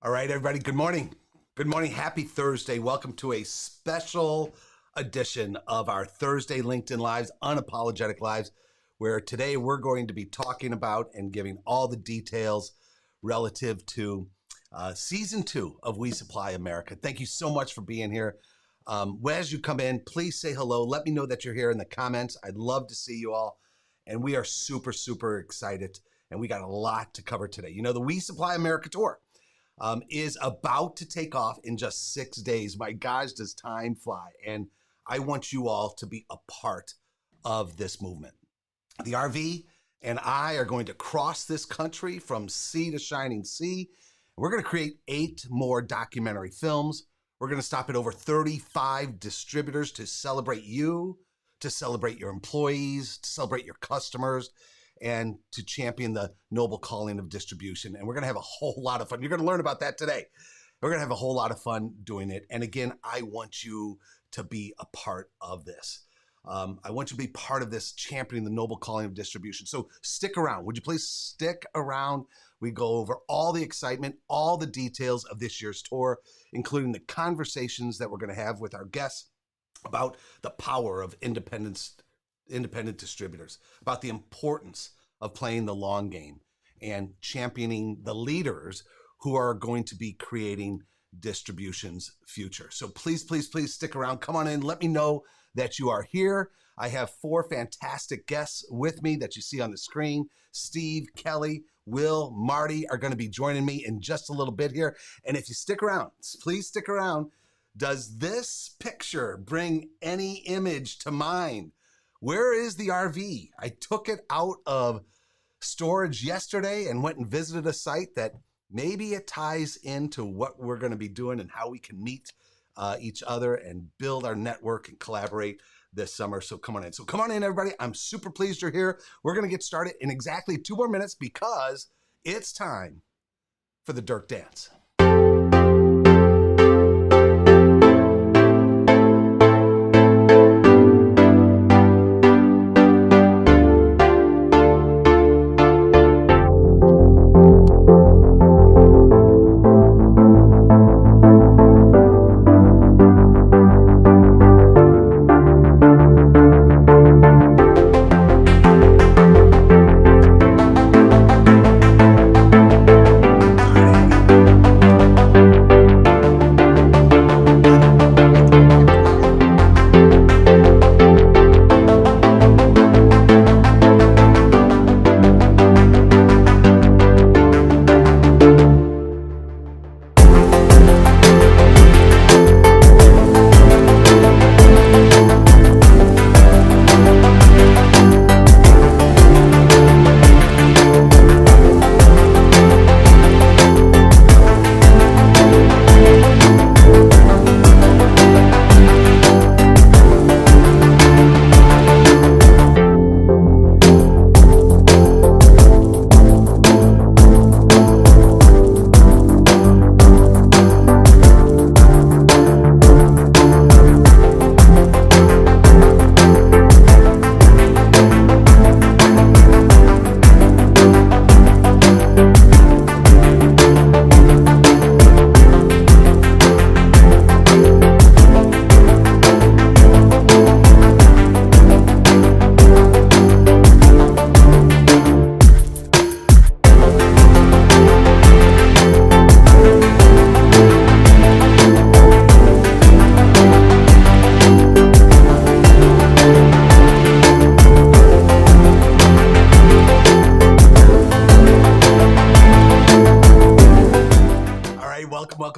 All right, everybody, good morning. Good morning. Happy Thursday. Welcome to a special edition of our Thursday LinkedIn Lives, Unapologetic Lives, where today we're going to be talking about and giving all the details relative to season 2 of We Supply America. Thank you so much for being here. As you come in, please say hello. Let me know that you're here in the comments. I'd love to see you all. And we are super, super excited. And we got a lot to cover today. You know, the We Supply America tour is about to take off in just 6 days. My gosh, does time fly? And I want you all to be a part of this movement. The RV and I are going to cross this country from sea to shining sea. We're going to create 8 more documentary films. We're going to stop at over 35 distributors to celebrate you, to celebrate your employees, to celebrate your customers, and to champion the noble calling of distribution. And we're going to have a whole lot of fun. You're going to learn about that today. We're going to have a whole lot of fun doing it. And again, I want you to be a part of this. I want you to be part of this championing the noble calling of distribution. So stick around. Would you please stick around? We go over all the excitement, all the details of this year's tour, including the conversations that we're going to have with our guests about the power of independent distributors, about the importance of playing the long game and championing the leaders who are going to be creating distribution's future. So please, please, please stick around. Come on in. Let me know that you are here. I have 4 fantastic guests with me that you see on the screen. Steve, Kelly, Will, Marty are going to be joining me in just a little bit here. And if you stick around, please stick around. Does this picture bring any image to mind? Where is the RV? I took it out of storage yesterday and went and visited a site that maybe it ties into what we're going to be doing and how we can meet each other and build our network and collaborate this summer. So come on in. So come on in, everybody. I'm super pleased you're here. We're going to get started in exactly 2 more minutes because it's time for the Dirk dance.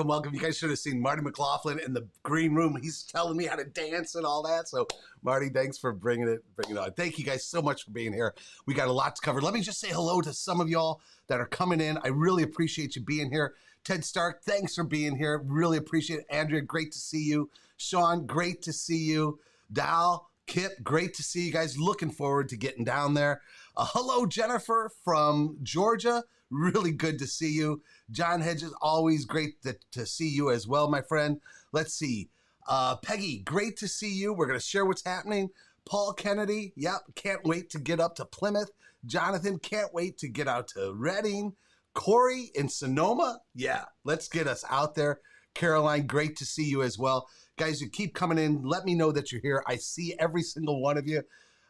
Welcome. You guys should have seen Marty McLaughlin in the green room. He's telling me how to dance and all that. So Marty, thanks for bringing it on. Thank you guys so much for being here. We got a lot to cover. Let me just say hello to some of y'all that are coming in. I really appreciate you being here. Ted Stark, thanks for being here. Really appreciate it. Andrea, great to see you. Sean, great to see you. Dal, Kip, great to see you guys. Looking forward to getting down there. Hello, Jennifer from Georgia. Really good to see you. John Hedges, always great to see you as well, my friend. Let's see. Peggy, great to see you. We're going to share what's happening. Paul Kennedy, yep, can't wait to get up to Plymouth. Jonathan, can't wait to get out to Reading. Corey in Sonoma. Yeah, let's get us out there. Caroline, great to see you as well. Guys, you keep coming in. Let me know that you're here. I see every single one of you.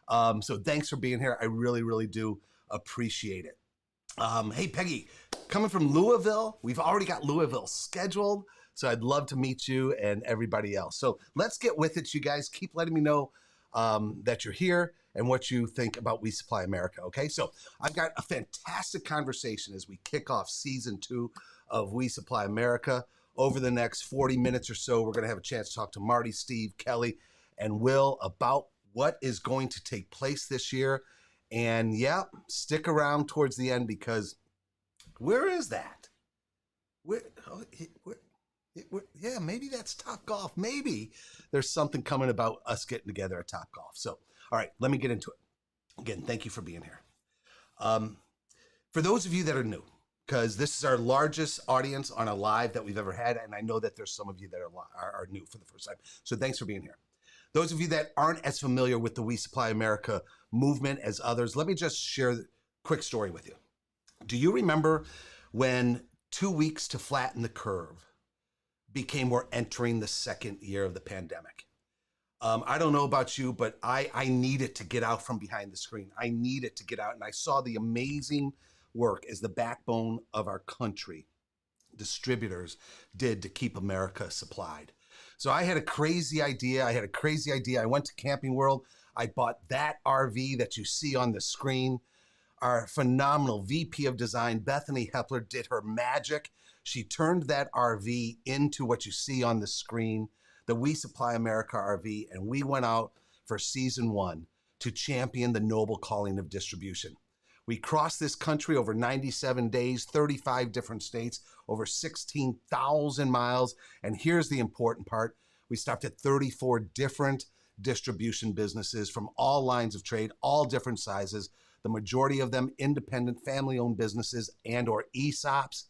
So thanks for being here. I really, really do appreciate it. Hey, Peggy, coming from Louisville. We've already got Louisville scheduled. So I'd love to meet you and everybody else. So let's get with it, you guys. Keep letting me know that you're here and what you think about We Supply America, okay? So I've got a fantastic conversation as we kick off season 2 of We Supply America. Over the next 40 minutes or so, we're going to have a chance to talk to Marty, Steve, Kelly, and Will about what is going to take place this year. And yeah, stick around towards the end because where is that? Yeah, maybe that's Top Golf. Maybe there's something coming about us getting together at Top Golf. So, all right, let me get into it. Again, thank you for being here. For those of you that are new, because this is our largest audience on a live that we've ever had, and I know that there's some of you that are new for the first time. So thanks for being here. Those of you that aren't as familiar with the We Supply America movement as others, let me just share a quick story with you. Do you remember when 2 weeks to flatten the curve became we're entering the second year of the pandemic? I don't know about you, but I needed to get out from behind the screen. I needed to get out, and I saw the amazing work as the backbone of our country, distributors, did to keep America supplied. So I had a crazy idea. I went to Camping World. I bought that RV that you see on the screen. Our phenomenal VP of Design, Bethany Hepler, did her magic. She turned that RV into what you see on the screen, the We Supply America RV, and we went out for season 1 to champion the noble calling of distribution. We crossed this country over 97 days, 35 different states, over 16,000 miles. And here's the important part. We stopped at 34 different distribution businesses from all lines of trade, all different sizes, the majority of them independent family-owned businesses and or ESOPs.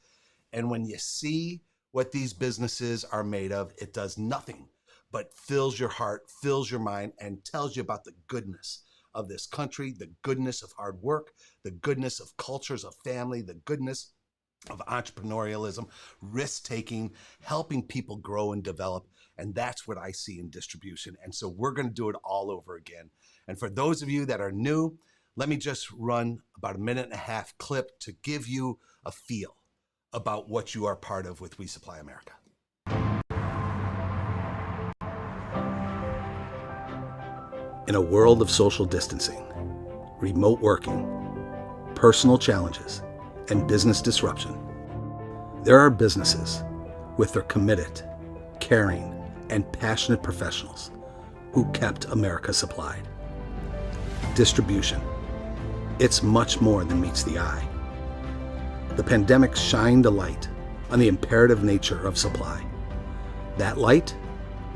And when you see what these businesses are made of, it does nothing but fills your heart, fills your mind, and tells you about the goodness of this country, the goodness of hard work, the goodness of cultures of family, the goodness of entrepreneurialism, risk-taking, helping people grow and develop. And that's what I see in distribution. And so we're going to do it all over again. And for those of you that are new, let me just run about a 1.5-minute clip to give you a feel about what you are part of with We Supply America. In a world of social distancing, remote working, personal challenges, and business disruption, there are businesses with their committed, caring, and passionate professionals who kept America supplied. Distribution. It's much more than meets the eye. The pandemic shined a light on the imperative nature of supply. That light,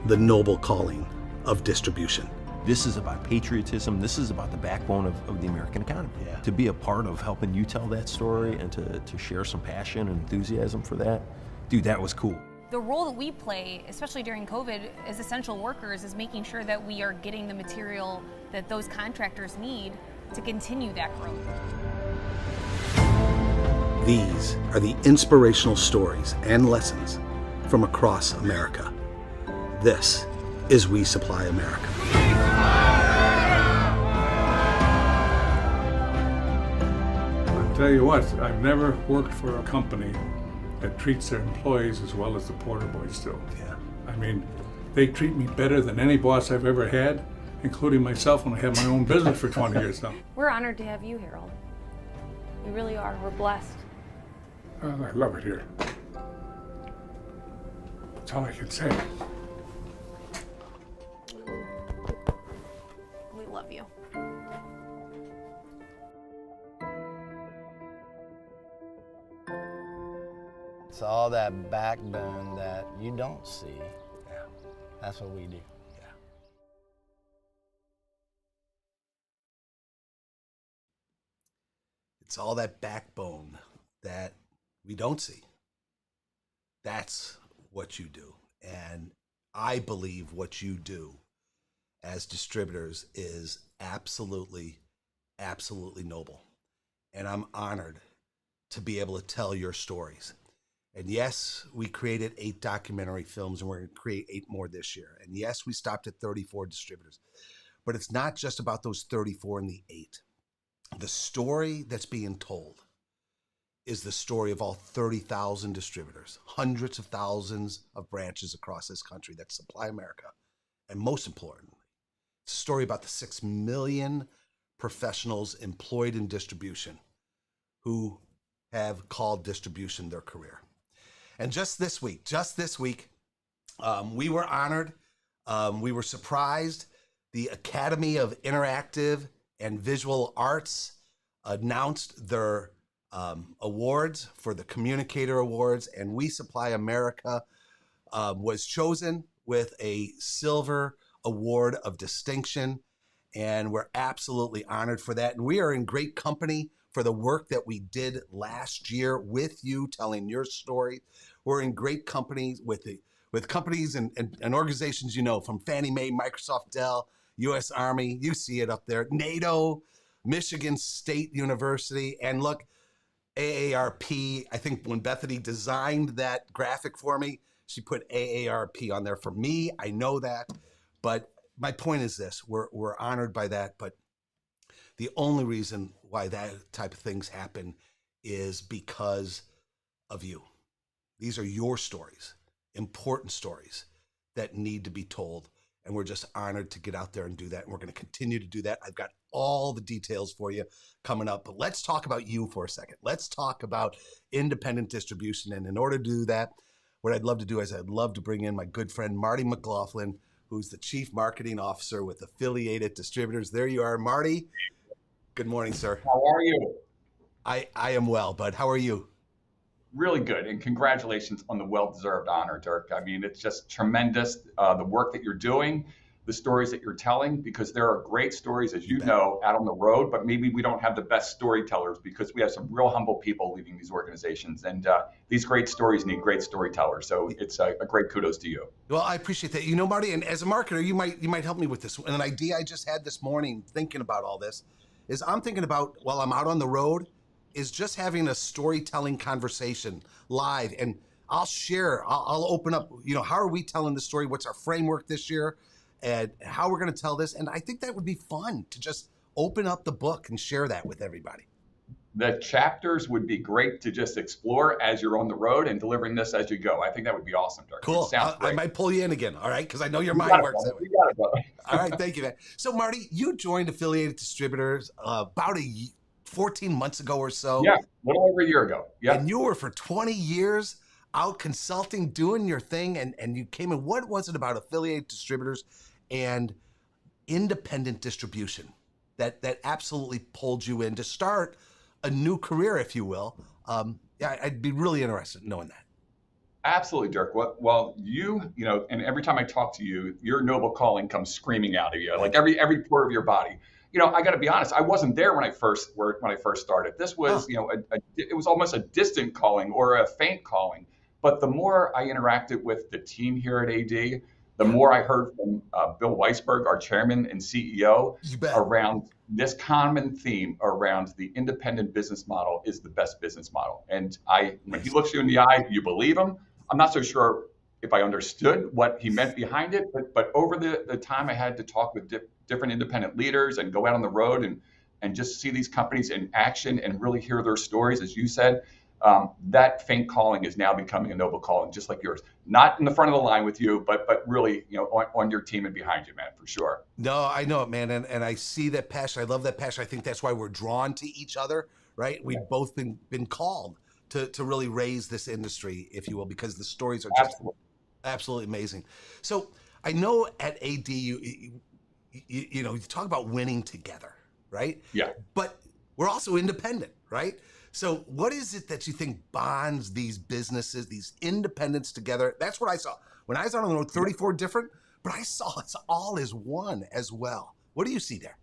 the noble calling of distribution. This is about patriotism. This is about the backbone of the American economy. Yeah. To be a part of helping you tell that story and to share some passion and enthusiasm for that, dude, that was cool. The role that we play, especially during COVID, as essential workers, is making sure that we are getting the material that those contractors need to continue that growth. These are the inspirational stories and lessons from across America. This is We Supply America. I'll tell you what, I've never worked for a company that treats their employees as well as the Porter Boys do. Yeah. I mean, they treat me better than any boss I've ever had, including myself when I had my own business for 20 years now. We're honored to have you, Harold. We really are. We're blessed. I love it here. That's all I can say. We love you. It's all that backbone that you don't see. Yeah. That's what we do. Yeah. It's all that backbone that we don't see. That's what you do. And I believe what you do as distributors is absolutely, absolutely noble. And I'm honored to be able to tell your stories. And yes, we created 8 documentary films, and we're going to create 8 more this year. And yes, we stopped at 34 distributors. But it's not just about those 34 and the 8. The story that's being told is the story of all 30,000 distributors, hundreds of thousands of branches across this country that supply America. And most importantly, it's a story about the 6 million professionals employed in distribution who have called distribution their career. And just this week, we were honored. We were surprised. The Academy of Interactive and Visual Arts announced their awards for the Communicator Awards, and We Supply America was chosen with a silver award of distinction, and we're absolutely honored for that. And we are in great company for the work that we did last year with you, telling your story. We're in great company with companies and organizations, you know, from Fannie Mae, Microsoft, Dell, U.S. Army, you see it up there, NATO, Michigan State University, and look, AARP. I think when Bethany designed that graphic for me, she put AARP on there for me. I know that, but my point is this: we're honored by that. But the only reason why that type of things happen is because of you. These are your stories, important stories that need to be told. And we're just honored to get out there and do that. And we're going to continue to do that. I've got all the details for you coming up. But let's talk about you for a second. Let's talk about independent distribution. And in order to do that, what I'd love to do is I'd love to bring in my good friend, Marty McLaughlin, who's the Chief Marketing Officer with Affiliated Distributors. There you are, Marty. Good morning, sir. How are you? I am well, bud. How are you? Really good, and congratulations on the well-deserved honor, Dirk. I mean, it's just tremendous, the work that you're doing, the stories that you're telling, because there are great stories, as you know, out on the road, but maybe we don't have the best storytellers because we have some real humble people leading these organizations, and these great stories need great storytellers. So it's a great kudos to you. Well, I appreciate that. You know, Marty, and as a marketer, you might help me with this. And an idea I just had this morning thinking about all this is I'm thinking about, while I'm out on the road, is just having a storytelling conversation live. And I'll share, I'll open up, you know, how are we telling the story? What's our framework this year? And how we're going to tell this. And I think that would be fun to just open up the book and share that with everybody. The chapters would be great to just explore as you're on the road and delivering this as you go. I think that would be awesome, Dirk. Cool. I might pull you in again, all right? Because I know your mind works that way. You got it, brother. All right, thank you, man. So, Marty, you joined Affiliated Distributors about 14 months ago or so. Yeah, a little over a year ago. Yeah. And you were for 20 years out consulting, doing your thing, and you came in. What was it about Affiliated Distributors and independent distribution that absolutely pulled you in to start a new career, if you will? Yeah, I'd be really interested in knowing that. Absolutely, Dirk. Well, you know, and every time I talk to you, your noble calling comes screaming out of you, like every part of your body. You know, I got to be honest. I wasn't there when I first started. This was, you know, it was almost a distant calling or a faint calling. But the more I interacted with the team here at AD, the more I heard from Bill Weisberg, our chairman and CEO, around this common theme around the independent business model is the best business model. And when he looks you in the eye, you believe him. I'm not so sure if I understood what he meant behind it, but over the time I had to talk with different independent leaders and go out on the road and just see these companies in action and really hear their stories, as you said, that faint calling is now becoming a noble calling, just like yours. Not in the front of the line with you, but really, you know, on your team and behind you, man, for sure. No, I know it, man, and I see that passion. I love that passion. I think that's why we're drawn to each other, right? We've both been called to really raise this industry, if you will, because the stories are just absolutely amazing. So I know at AD, you know, you talk about winning together, right? Yeah. But we're also independent, right? So what is it that you think bonds these businesses, these independents together? That's what I saw. When I was on the road, 34 different, but I saw it's all as one as well. What do you see there?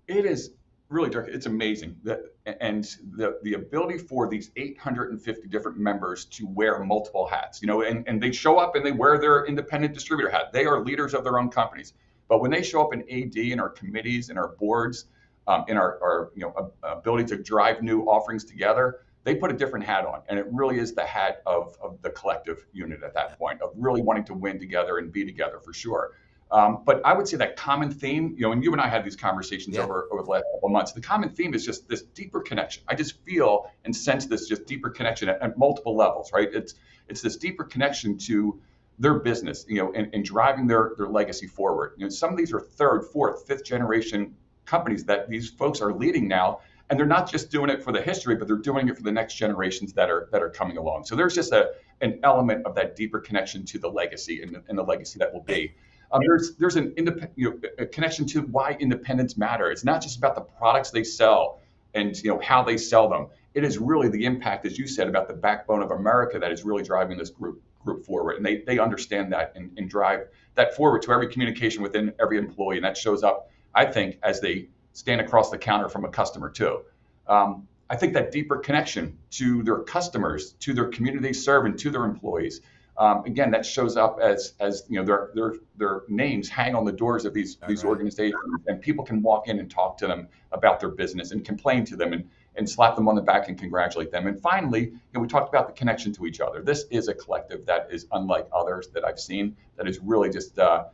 It is really, Dirk, it's amazing. And the ability for these 850 different members to wear multiple hats, you know, and they show up and they wear their independent distributor hat. They are leaders of their own companies. But when they show up in AD, in our committees, in our boards, in our you know, ability to drive new offerings together, they put a different hat on, and it really is the hat of the collective unit at that point, of really wanting to win together and be together for sure. But I would say that common theme, and you and I had these conversations over the last couple of months. The common theme is just this deeper connection. I just feel and sense this just deeper connection at multiple levels, right? It's this deeper connection to their business, and driving their legacy forward. Some of these are third, fourth, fifth generation companies that these folks are leading now, and they're not just doing it for the history, but they're doing it for the next generations that are coming along. So there's just an element of that deeper connection to the legacy and the legacy that will be. There's a connection to why independents matter. It's not just about the products they sell and how they sell them. It is really the impact, as you said, about the backbone of America that is really driving this group forward. And they understand that and drive that forward to every communication within every employee. And that shows up, I think, as they stand across the counter from a customer too. I think that deeper connection to their customers, to their community they serve, and to their employees. Again, that shows up as their names hang on the doors of these organizations, and people can walk in and talk to them about their business and complain to them and slap them on the back and congratulate them. And finally, we talked about the connection to each other. This is a collective that is unlike others that I've seen, that is really just a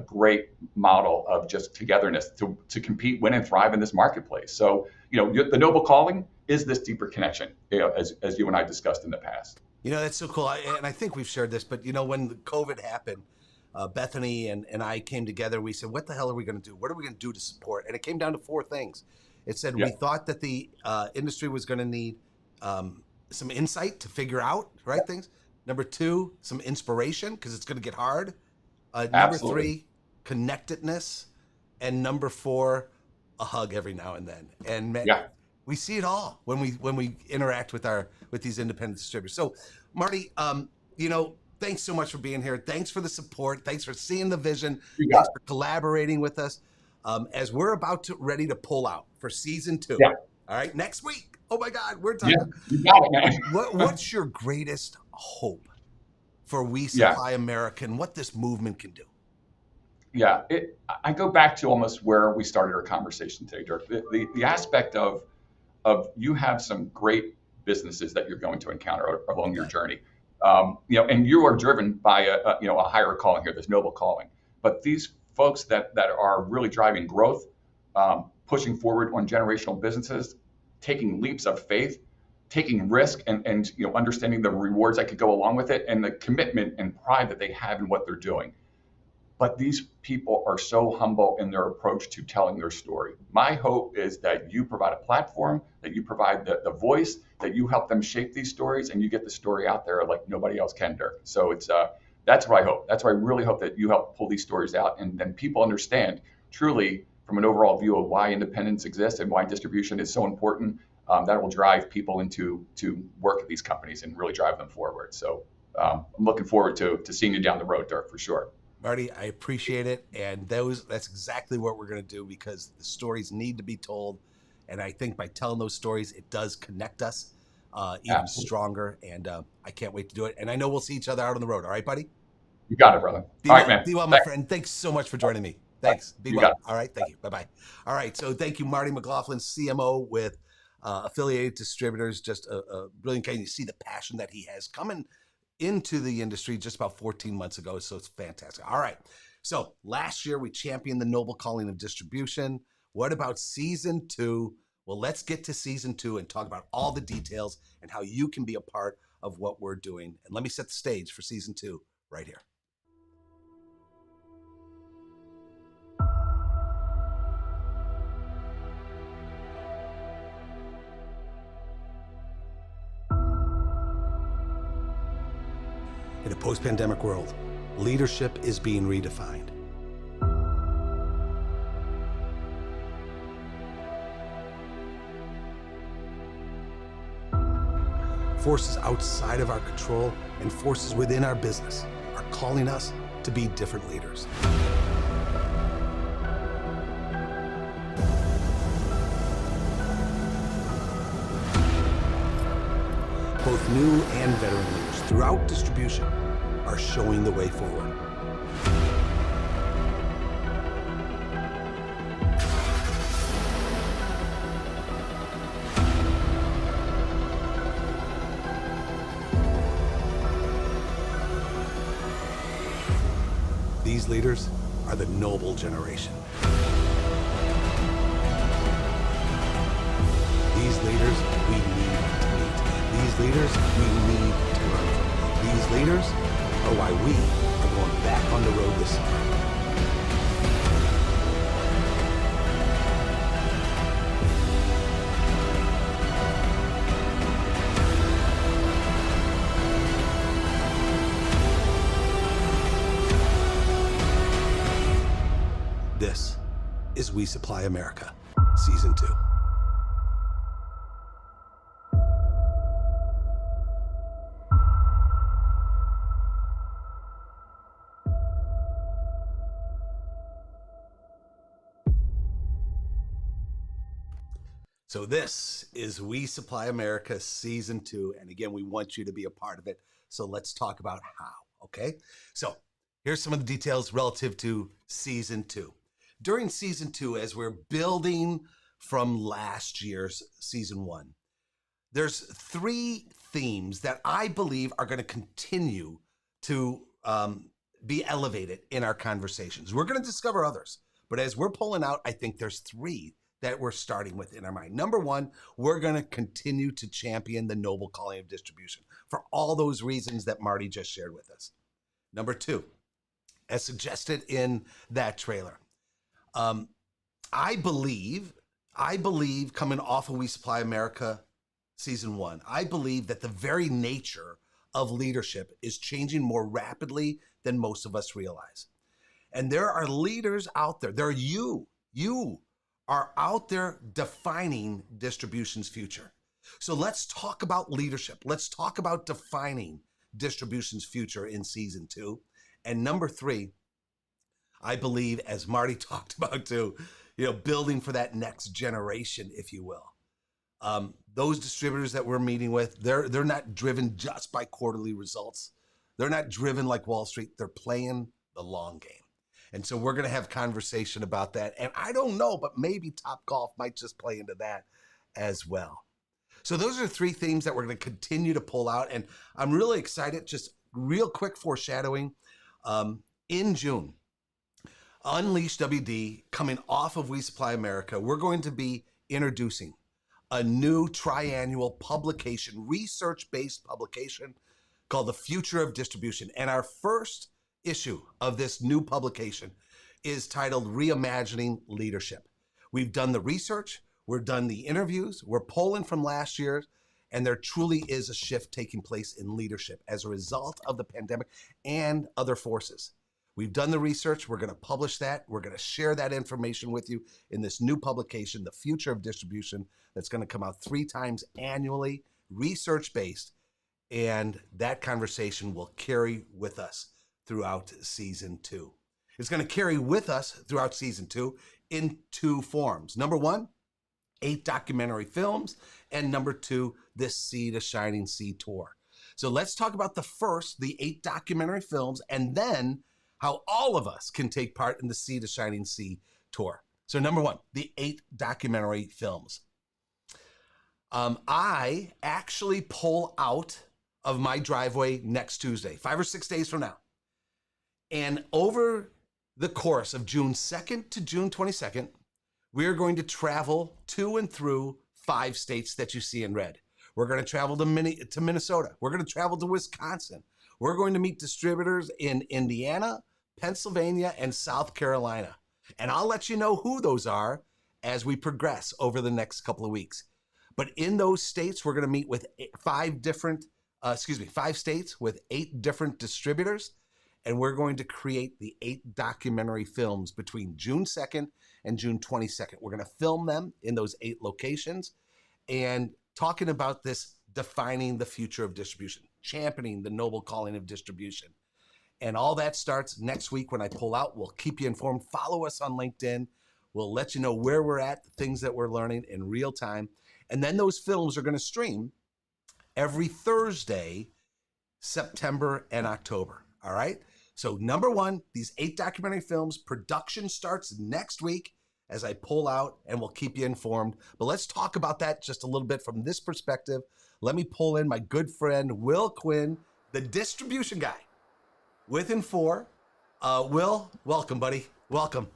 great model of just togetherness to compete, win, and thrive in this marketplace. So, the noble calling is this deeper connection, as you and I discussed in the past. That's so cool. And I think we've shared this, but when COVID happened, Bethany and I came together. We said, what the hell are we going to do? What are we going to do to support? And it came down to 4 things. It said we thought that the industry was going to need some insight to figure out things. Number 2, some inspiration, because it's going to get hard. Number 3, connectedness. And number 4, a hug every now and then. And we see it all when we interact with these independent distributors. So, Marty, thanks so much for being here. Thanks for the support. Thanks for seeing the vision. Thanks for collaborating with us as we're ready to pull out for season 2. Yeah. All right, next week. Oh my God, we're talking. Yeah, you got it, man. What's your greatest hope for We Supply America and what this movement can do? Yeah, I go back to almost where we started our conversation today, Dirk. The aspect of you have some great businesses that you're going to encounter along your journey, and you are driven by a higher calling here, this noble calling. But these folks that are really driving growth, pushing forward on generational businesses, taking leaps of faith, taking risk, and understanding the rewards that could go along with it, and the commitment and pride that they have in what they're doing. But these people are so humble in their approach to telling their story. My hope is that you provide a platform, that you provide the voice, that you help them shape these stories, and you get the story out there like nobody else can, Dirk. So that's what I hope. That's what I really hope, that you help pull these stories out, and then people understand truly from an overall view of why independence exists and why distribution is so important. That will drive people to work at these companies and really drive them forward. So I'm looking forward to seeing you down the road, Dirk, for sure. Marty, I appreciate it. And that's exactly what we're going to do, because the stories need to be told. And I think by telling those stories, it does connect us even stronger. And I can't wait to do it. And I know we'll see each other out on the road. All right, buddy? You got it, brother. All right, man. Be well, my friend. Thanks so much for joining me. Thanks. Be well. All right. Thank you. Bye-bye. All right. So thank you, Marty McLaughlin, CMO with Affiliated Distributors. Just a brilliant guy. You see the passion that he has coming into the industry just about 14 months ago. So it's fantastic. All right. So last year we championed the noble calling of distribution. What about season 2? Well, let's get to season 2 and talk about all the details and how you can be a part of what we're doing. And let me set the stage for season 2 right here. In a post-pandemic world, leadership is being redefined. Forces outside of our control and forces within our business are calling us to be different leaders. Both new and veteran leaders throughout distribution are showing the way forward. These leaders are the noble generation. These leaders we need to meet. These leaders we need to learn from. These leaders are why we are going back on the road this summer. This is We Supply America, Season 2. So this is We Supply America Season 2. And again, we want you to be a part of it. So let's talk about how, okay? So here's some of the details relative to Season 2. During Season 2, as we're building from last year's Season 1, there's 3 themes that I believe are going to continue to be elevated in our conversations. We're going to discover others, but as we're pulling out, I think there's 3 that we're starting with in our mind. Number 1, we're going to continue to champion the noble calling of distribution for all those reasons that Marty just shared with us. Number 2, as suggested in that trailer, I believe coming off of We Supply America Season 1, I believe that the very nature of leadership is changing more rapidly than most of us realize. And there are leaders out there. There are you are out there defining distribution's future. So let's talk about leadership. Let's talk about defining distribution's future in Season 2. And number 3, I believe, as Marty talked about too, building for that next generation, if you will. Those distributors that we're meeting with, they're not driven just by quarterly results. They're not driven like Wall Street. They're playing the long game. And so we're going to have conversation about that. And I don't know, but maybe Topgolf might just play into that as well. So those are 3 themes that we're going to continue to pull out. And I'm really excited. Just real quick foreshadowing. In June, Unleash WD, coming off of We Supply America, we're going to be introducing a new triannual publication, research-based publication called The Future of Distribution. And our first issue of this new publication is titled Reimagining Leadership. We've done the research, we've done the interviews, we're pulling from last year, and there truly is a shift taking place in leadership as a result of the pandemic and other forces. We've done the research, we're going to publish that, we're going to share that information with you in this new publication, The Future of Distribution, that's going to come out 3 times annually, research-based, and that conversation will carry with us throughout Season 2. It's going to carry with us throughout Season 2 in 2 forms. Number 1, 8 documentary films, and number 2, this Sea to Shining Sea tour. So let's talk about the 8 documentary films, and then how all of us can take part in the Sea to Shining Sea tour. So number 1, the 8 documentary films. I actually pull out of my driveway next Tuesday, 5 or 6 days from now. And over the course of June 2nd to June 22nd, we're going to travel to and through 5 states that you see in red. We're going to travel to Minnesota. We're going to travel to Wisconsin. We're going to meet distributors in Indiana, Pennsylvania, and South Carolina. And I'll let you know who those are as we progress over the next couple of weeks. But in those states, we're going to meet with 5 states with 8 different distributors. And we're going to create the 8 documentary films between June 2nd and June 22nd. We're going to film them in those 8 locations and talking about this defining the future of distribution, championing the noble calling of distribution. And all that starts next week when I pull out. We'll keep you informed. Follow us on LinkedIn. We'll let you know where we're at, the things that we're learning in real time. And then those films are going to stream every Thursday, September and October. All right? So number 1, these 8 documentary films, production starts next week as I pull out, and we'll keep you informed. But let's talk about that just a little bit from this perspective. Let me pull in my good friend, Will Quinn, the distribution guy with Infor, Will, welcome, buddy. Welcome.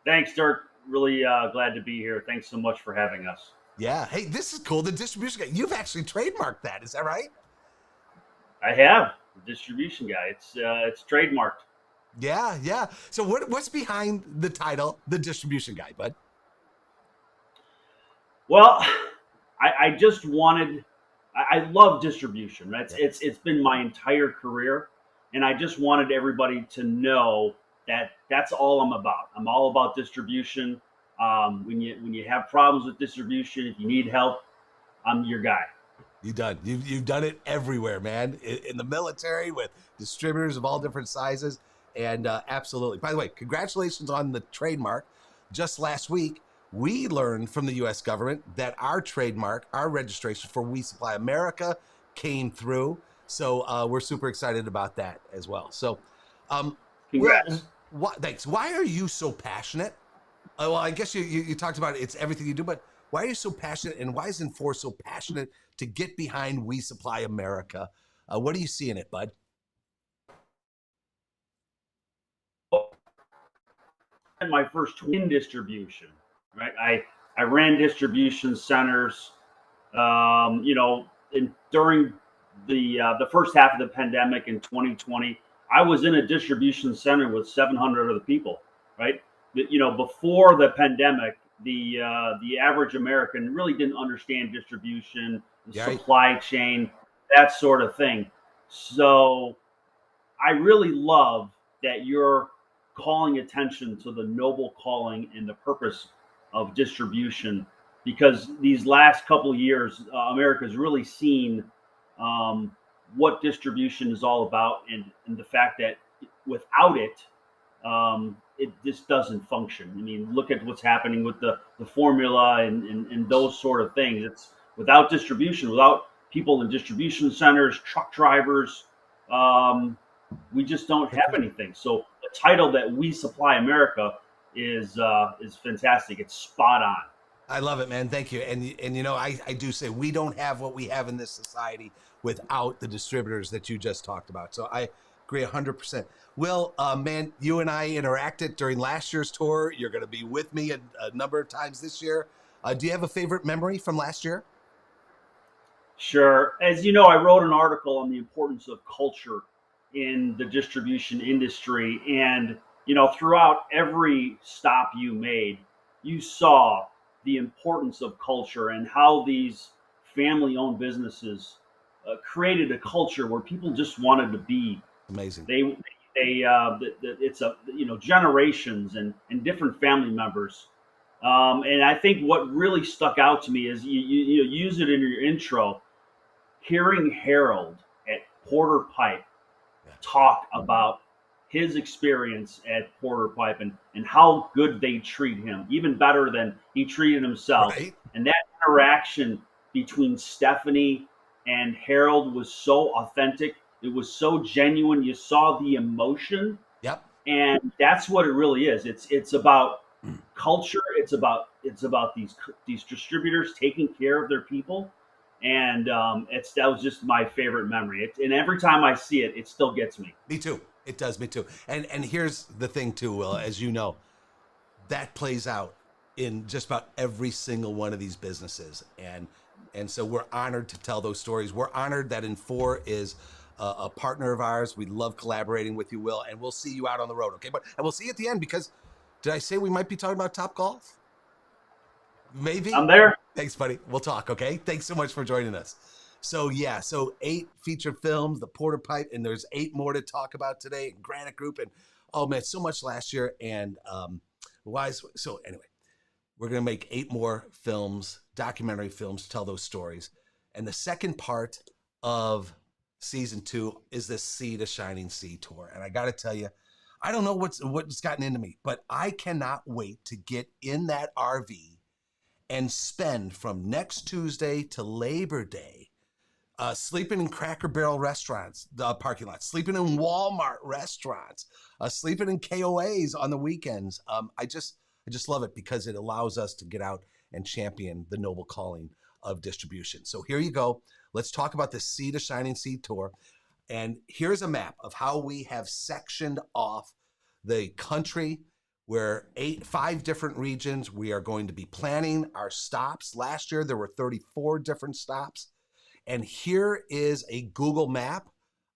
Thanks, Dirk. Really glad to be here. Thanks so much for having us. Yeah. Hey, this is cool. The distribution guy. You've actually trademarked that. Is that right? I have the distribution guy. It's trademarked. Yeah, yeah. So what's behind the title, the distribution guy, bud? Well, I just wanted. I love distribution. Right? It's been my entire career, and I just wanted everybody to know that that's all I'm about. I'm all about distribution. When you have problems with distribution, if you need help, I'm your guy. You've done it everywhere, man. In the military with distributors of all different sizes, and absolutely. By the way, congratulations on the trademark. Just last week, we learned from the U.S. government that our trademark, our registration for We Supply America, came through. So we're super excited about that as well. So, Congrats. Thanks. Why are you so passionate? Well, I guess you talked about it's everything you do, but why are you so passionate, and why is Enforce so passionate to get behind We Supply America? What do you see in it, bud? My first twin distribution, right? I ran distribution centers, during the first half of the pandemic in 2020. I was in a distribution center with 700 other people, right? Before the pandemic, the average American really didn't understand distribution, supply chain, that sort of thing. So I really love that you're calling attention to the noble calling and the purpose of distribution, because these last couple of years, America's really seen what distribution is all about, and the fact that without it, it just doesn't function. I mean, look at what's happening with the formula and those sort of things. It's without distribution, without people in distribution centers, truck drivers, we just don't have anything. So the title that We Supply America is fantastic. It's spot on. I love it, man. Thank you. And I do say we don't have what we have in this society without the distributors that you just talked about. So I agree 100%. Will, man, you and I interacted during last year's tour. You're going to be with me a number of times this year. Do you have a favorite memory from last year? Sure. As you know, I wrote an article on the importance of culture in the distribution industry. And, throughout every stop you made, you saw the importance of culture and how these family-owned businesses created a culture where people just wanted to be. Amazing. It's generations and different family members. And I think what really stuck out to me is you use it in your intro, hearing Harold at Porter Pipe talk about his experience at Porter Pipe and how good they treat him, even better than he treated himself. Right. And that interaction between Stephanie and Harold was so authentic. It was so genuine. You saw the emotion. Yep. And that's what it really is. It's about culture. It's about these distributors taking care of their people. And that was just my favorite memory. And every time I see it, it still gets me. Me too. It does. Me too. And here's the thing too, Will, as you know, that plays out in just about every single one of these businesses. And so we're honored to tell those stories. We're honored that Infor is a partner of ours. We love collaborating with you, Will, and we'll see you out on the road. Okay. And we'll see you at the end, because did I say we might be talking about Top Golf? Maybe. I'm there. Thanks, buddy. We'll talk, okay? Thanks so much for joining us. So 8 featured films, the Porter Pipe, and there's 8 more to talk about today. Granite Group, and oh man, so much last year. And so anyway, we're gonna make 8 more films, documentary films, to tell those stories. And the second part of season 2 is the Sea to Shining Sea tour. And I gotta tell you, I don't know what's gotten into me, but I cannot wait to get in that RV and spend from next Tuesday to Labor Day sleeping in Cracker Barrel restaurants, the parking lot, sleeping in Walmart restaurants, sleeping in KOAs on the weekends. I just love it, because it allows us to get out and champion the noble calling of distribution. So here you go. Let's talk about the Sea to Shining Sea tour. And here's a map of how we have sectioned off the country. We're 5 different regions. We are going to be planning our stops. Last year, there were 34 different stops. And here is a Google map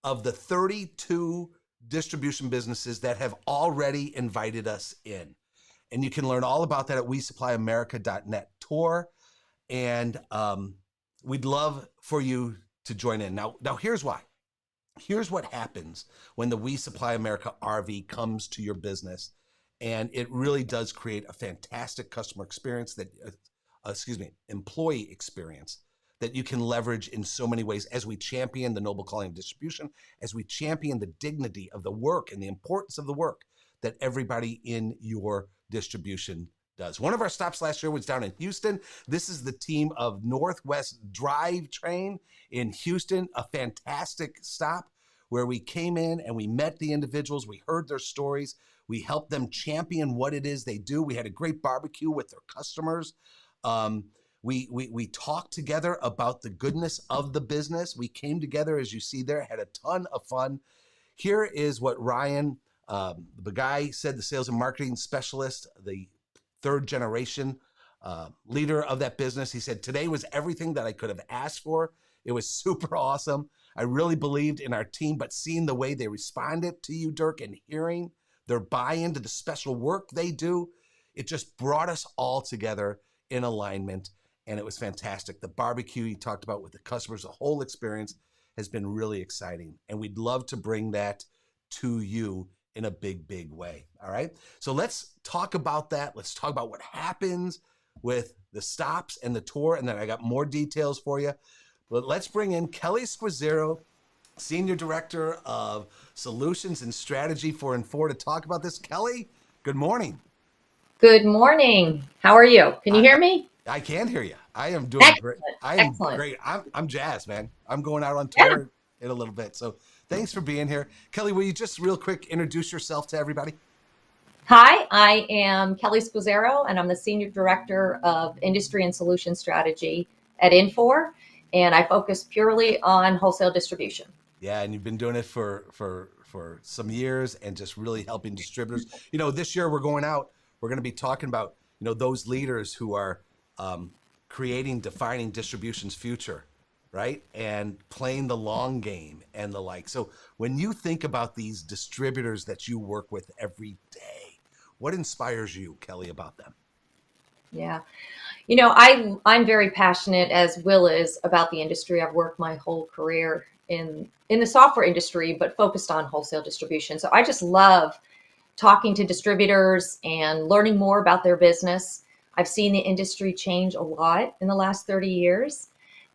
of the 32 distribution businesses that have already invited us in. And you can learn all about that at WeSupplyAmerica.net tour. And we'd love for you to join in. Now here's why. Here's what happens when the We Supply America RV comes to your business. And it really does create a fantastic customer experience that, employee experience that you can leverage in so many ways as we champion the noble calling of distribution, as we champion the dignity of the work and the importance of the work that everybody in your distribution does. One of our stops last year was down in Houston. This is the team of Northwest Drivetrain in Houston, a fantastic stop where we came in and we met the individuals, we heard their stories, we helped them champion what it is they do. We had a great barbecue with their customers. We talked together about the goodness of the business. We came together, as you see there, had a ton of fun. Here is what Ryan, the guy said, the sales and marketing specialist, the 3rd generation leader of that business. He said, today was everything that I could have asked for. It was super awesome. I really believed in our team, but seeing the way they responded to you, Dirk, and hearing their buy-in to the special work they do, it just brought us all together in alignment, and it was fantastic. The barbecue you talked about with the customers, the whole experience has been really exciting, and we'd love to bring that to you in a big, big way, all right? So let's talk about that. Let's talk about what happens with the stops and the tour, and then I got more details for you. But let's bring in Kelly Squazzaro, Senior Director of Solutions and Strategy for Infor, to talk about this. Kelly, good morning. Good morning. How are you? Can you hear me? I can hear you. I am doing great. I am great. I'm jazzed, man. I'm going out on tour in a little bit. So thanks for being here. Kelly, will you just real quick introduce yourself to everybody? Hi, I am Kelly Squazzaro, and I'm the Senior Director of Industry and Solution Strategy at Infor, and I focus purely on wholesale distribution. Yeah, and you've been doing it for some years and just really helping distributors. You know, this year we're going out, we're going to be talking about, you know, those leaders who are creating, defining distribution's future, right? And playing the long game and the like. So when you think about these distributors that you work with every day, what inspires you, Kelly, about them? Yeah. You know, I'm very passionate, as Will is, about the industry. I've worked my whole career in the software industry, but focused on wholesale distribution. So I just love talking to distributors and learning more about their business. I've seen the industry change a lot in the last 30 years,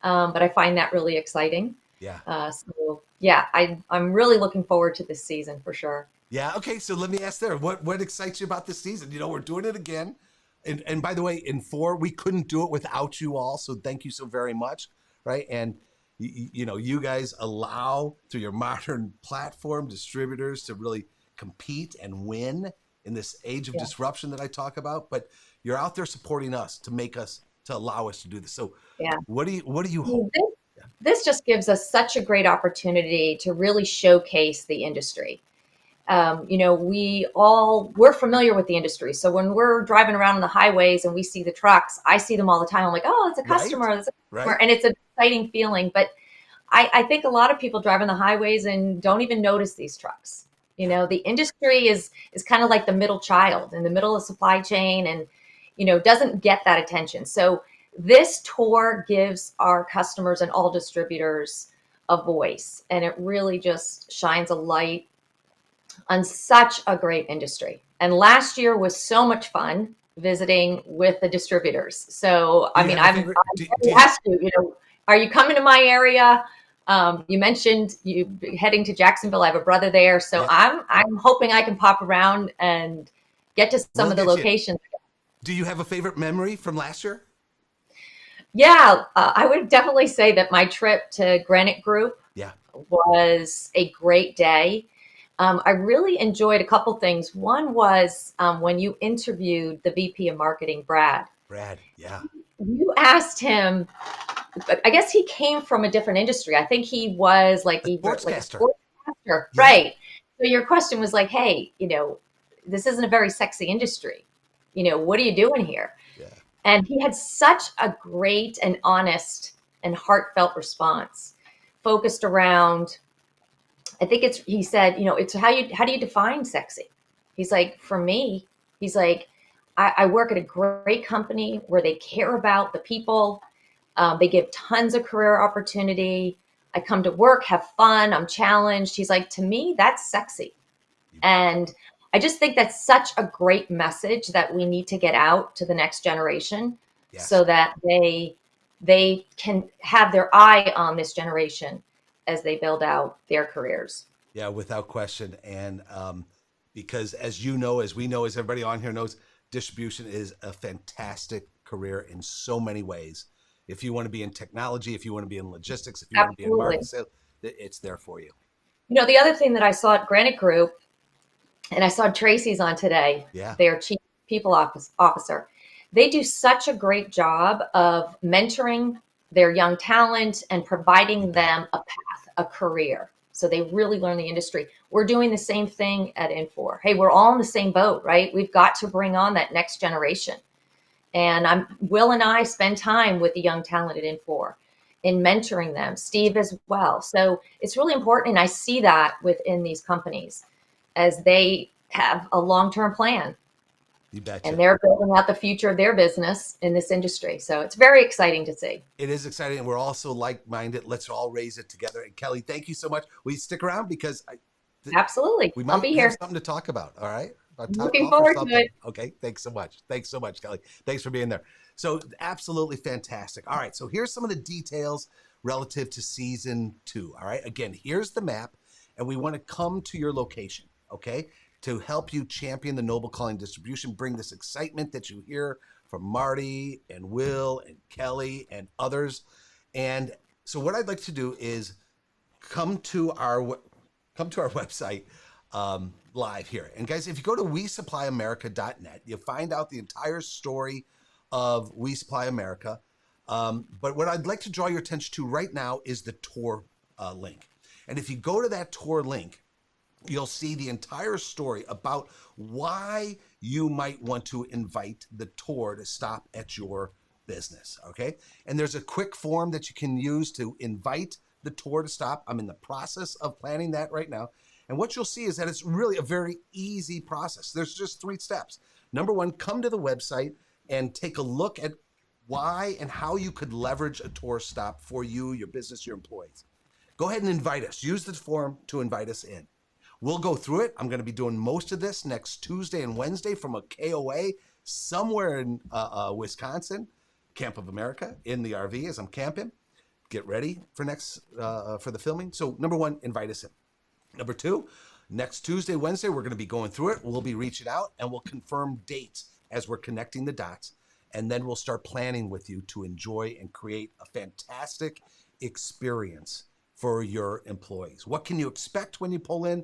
but I find that really exciting. Yeah. I'm really looking forward to this season for sure. Yeah. Okay. So let me ask there, what excites you about this season? You know, we're doing it again. And by the way, Infor, we couldn't do it without you all. So thank you so very much. Right. And you know, you guys allow, through your modern platform, distributors to really compete and win in this age of disruption that I talk about. But you're out there supporting us to allow us to do this. So what do you hope? This just gives us such a great opportunity to really showcase the industry. You know, we're familiar with the industry. So when we're driving around on the highways and we see the trucks, I see them all the time. I'm like, oh, it's a customer. Right. It's a customer. Right. And it's an exciting feeling. But I think a lot of people drive on the highways and don't even notice these trucks. You know, the industry is kind of like the middle child in the middle of the supply chain and, you know, doesn't get that attention. So this tour gives our customers and all distributors a voice, and it really just shines a light on such a great industry. And last year was so much fun visiting with the distributors. So, I mean, I've asked you, you know, are you coming to my area? You mentioned you heading to Jacksonville. I have a brother there. So I'm hoping I can pop around and get to some of the locations. Do you have a favorite memory from last year? Yeah, I would definitely say that my trip to Granite Group was a great day. I really enjoyed a couple things. One was when you interviewed the VP of Marketing, Brad. Brad, yeah. You asked him, I guess he came from a different industry. I think he was like a Sportscaster. sportscaster, Yeah. right? So your question was like, hey, this isn't a very sexy industry. What are you doing here? Yeah. And he had such a great and honest and heartfelt response, focused around. I think he said, it's how do you define sexy? He's like, for me, he's like, I work at a great company where they care about the people. They give tons of career opportunity. I come to work, have fun. I'm challenged. He's like, to me, that's sexy. And I just think that's such a great message that we need to get out to the next generation, Yes. so that they can have their eye on this generation as they build out their careers. Yeah, without question. And because as you know, as we know, as everybody on here knows, distribution is a fantastic career in so many ways. If you want to be in technology, if you want to be in logistics, if you want to be in market sales, it's there for you. The other thing that I saw at Granite Group, and I saw Tracy's on today, Yeah. their chief people officer, they do such a great job of mentoring their young talent and providing them a path, a career. So they really learn the industry. We're doing the same thing at Infor. Hey, we're all in the same boat, right? We've got to bring on that next generation. And Will and I spend time with the young talent at Infor in mentoring them, Steve as well. So it's really important. And I see that within these companies as they have a long-term plan. You betcha. And they're building out the future of their business in this industry. So it's very exciting to see. It is exciting. And we're also like-minded. Let's all raise it together. And Kelly, thank you so much. Will you stick around? Because absolutely, we might I'll be have here. something to talk about. All right. Looking forward to it. Okay. Thanks so much. Thanks so much, Kelly. Thanks for being there. So absolutely fantastic. All right. So here's some of the details relative to season 2. All right. Again, here's the map, and we want to come to your location. Okay. To help you champion the Noble Calling distribution, bring this excitement that you hear from Marty and Will and Kelly and others. And so what I'd like to do is come to our website live here. And guys, if you go to wesupplyamerica.net, you'll find out the entire story of We Supply America. But what I'd like to draw your attention to right now is the tour link. And if you go to that tour link, you'll see the entire story about why you might want to invite the tour to stop at your business, okay? And there's a quick form that you can use to invite the tour to stop. I'm in the process of planning that right now. And what you'll see is that it's really a very easy process. There's just 3 steps. Number 1, come to the website and take a look at why and how you could leverage a tour stop for you, your business, your employees. Go ahead and invite us. Use the form to invite us in. We'll go through it. I'm going to be doing most of this next Tuesday and Wednesday from a KOA somewhere in Wisconsin, Camp of America, in the RV as I'm camping. Get ready for for the filming. So number 1, invite us in. Number 2, next Tuesday, Wednesday, we're going to be going through it. We'll be reaching out and we'll confirm dates as we're connecting the dots. And then we'll start planning with you to enjoy and create a fantastic experience for your employees. What can you expect when you pull in?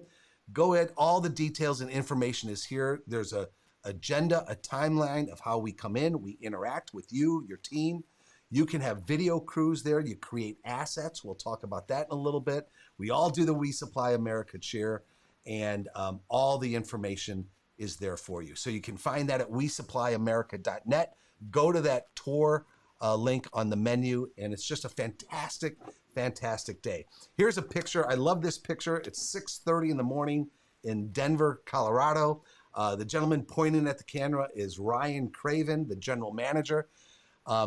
Go ahead. All the details and information is here. There's a agenda, a timeline of how we come in. We interact with you, your team. You can have video crews there. You create assets. We'll talk about that in a little bit. We all do the We Supply America cheer, and all the information is there for you. So you can find that at wesupplyamerica.net. Go to that tour link on the menu, and it's just a fantastic day. Here's a picture. I love this picture. It's 6:30 in the morning in Denver, Colorado. The gentleman pointing at the camera is Ryan Craven, the general manager.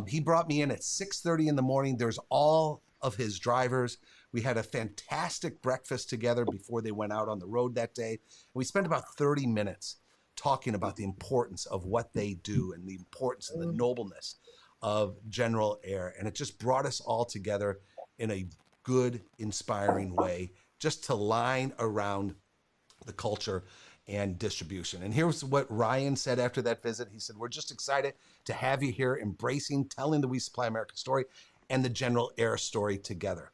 He brought me in at 6:30 in the morning. There's all of his drivers. We had a fantastic breakfast together before they went out on the road that day. We spent about 30 minutes talking about the importance of what they do and the importance and the nobleness of General Air. And it just brought us all together in a good, inspiring way, just to line around the culture and distribution. And here's what Ryan said after that visit. He said, we're just excited to have you here, embracing, telling the We Supply America story and the General Air story together.